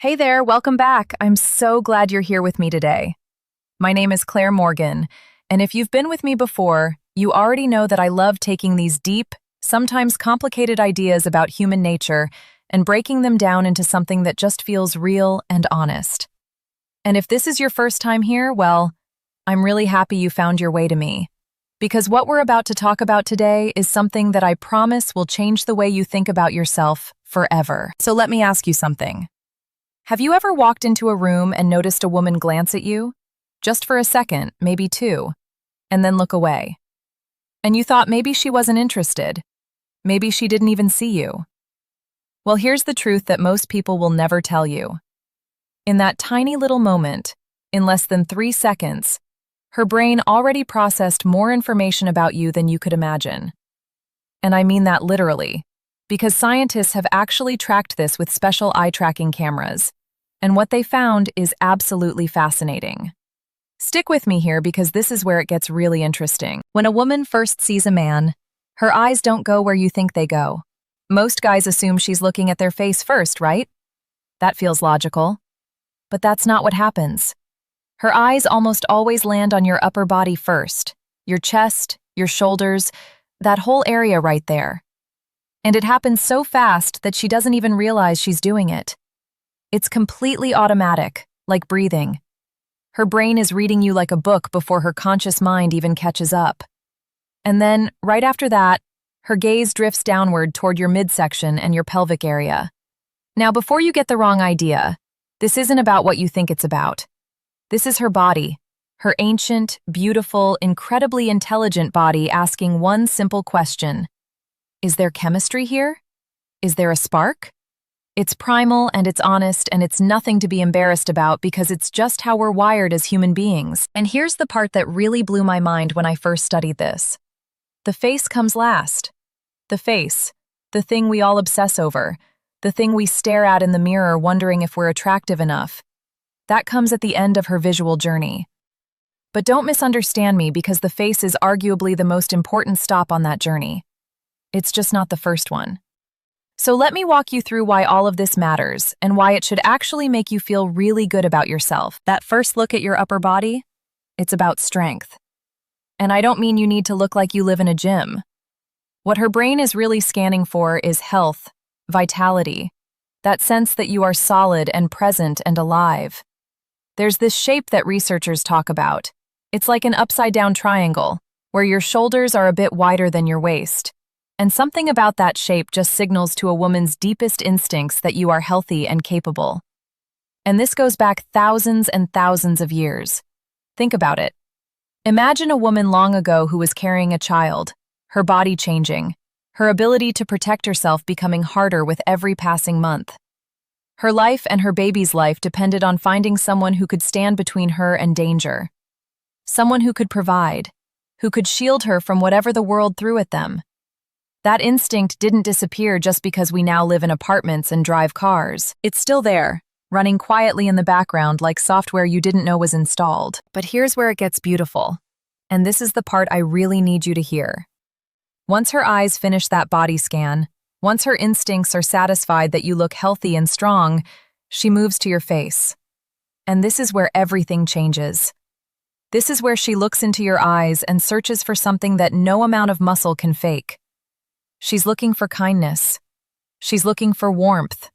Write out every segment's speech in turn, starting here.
Hey there, welcome back. I'm so glad you're here with me today. My name is Claire Morgan, and if you've been with me before, you already know that I love taking these deep, sometimes complicated ideas about human nature and breaking them down into something that just feels real and honest. And if this is your first time here, well, I'm really happy you found your way to me. Because what we're about to talk about today is something that I promise will change the way you think about yourself forever. So let me ask you something. Have you ever walked into a room and noticed a woman glance at you? Just for a second, maybe two, and then look away. And you thought maybe she wasn't interested. Maybe she didn't even see you. Well, here's the truth that most people will never tell you. In that tiny little moment, in less than 3 seconds, her brain already processed more information about you than you could imagine. And I mean that literally, because scientists have actually tracked this with special eye-tracking cameras, and what they found is absolutely fascinating. Stick with me here because this is where it gets really interesting. When a woman first sees a man, her eyes don't go where you think they go. Most guys assume she's looking at their face first, right? That feels logical. But that's not what happens. Her eyes almost always land on your upper body first, your chest, your shoulders, that whole area right there. And it happens so fast that she doesn't even realize she's doing it. It's completely automatic, like breathing. Her brain is reading you like a book before her conscious mind even catches up. And then, right after that, her gaze drifts downward toward your midsection and your pelvic area. Now, before you get the wrong idea, this isn't about what you think it's about. This is her body, her ancient, beautiful, incredibly intelligent body asking one simple question. Is there chemistry here? Is there a spark? It's primal and it's honest and it's nothing to be embarrassed about because it's just how we're wired as human beings. And here's the part that really blew my mind when I first studied this. The face comes last. The face, the thing we all obsess over, the thing we stare at in the mirror wondering if we're attractive enough. That comes at the end of her visual journey. But don't misunderstand me because the face is arguably the most important stop on that journey. It's just not the first one. So let me walk you through why all of this matters and why it should actually make you feel really good about yourself. That first look at your upper body, it's about strength. And I don't mean you need to look like you live in a gym. What her brain is really scanning for is health, vitality, that sense that you are solid and present and alive. There's this shape that researchers talk about. It's like an upside-down triangle, where your shoulders are a bit wider than your waist. And something about that shape just signals to a woman's deepest instincts that you are healthy and capable. And this goes back thousands and thousands of years. Think about it. Imagine a woman long ago who was carrying a child, her body changing, her ability to protect herself becoming harder with every passing month. Her life and her baby's life depended on finding someone who could stand between her and danger. Someone who could provide, who could shield her from whatever the world threw at them. That instinct didn't disappear just because we now live in apartments and drive cars. It's still there, running quietly in the background like software you didn't know was installed. But here's where it gets beautiful. And this is the part I really need you to hear. Once her eyes finish that body scan, once her instincts are satisfied that you look healthy and strong, she moves to your face. And this is where everything changes. This is where she looks into your eyes and searches for something that no amount of muscle can fake. She's looking for kindness. She's looking for warmth.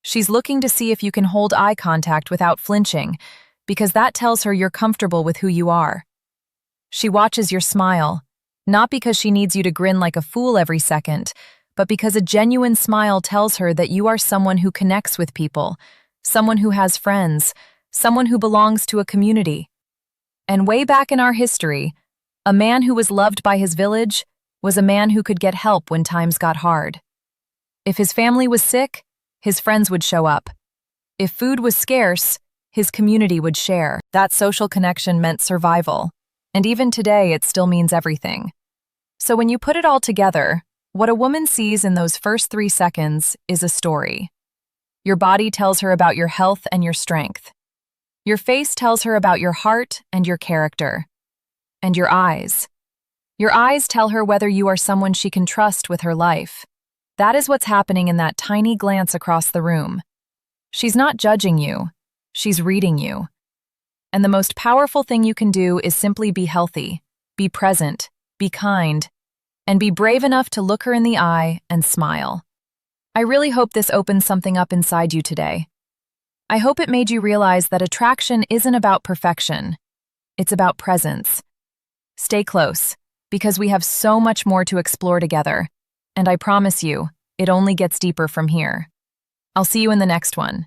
She's looking to see if you can hold eye contact without flinching, because that tells her you're comfortable with who you are. She watches your smile, not because she needs you to grin like a fool every second, but because a genuine smile tells her that you are someone who connects with people, someone who has friends, someone who belongs to a community. And way back in our history, a man who was loved by his village was a man who could get help when times got hard. If his family was sick, his friends would show up. If food was scarce, his community would share. That social connection meant survival. And even today, it still means everything. So when you put it all together, what a woman sees in those first 3 seconds is a story. Your body tells her about your health and your strength. Your face tells her about your heart and your character. And your eyes. Your eyes tell her whether you are someone she can trust with her life. That is what's happening in that tiny glance across the room. She's not judging you, she's reading you. And the most powerful thing you can do is simply be healthy, be present, be kind, and be brave enough to look her in the eye and smile. I really hope this opens something up inside you today. I hope it made you realize that attraction isn't about perfection. It's about presence. Stay close, because we have so much more to explore together, and I promise you, it only gets deeper from here. I'll see you in the next one.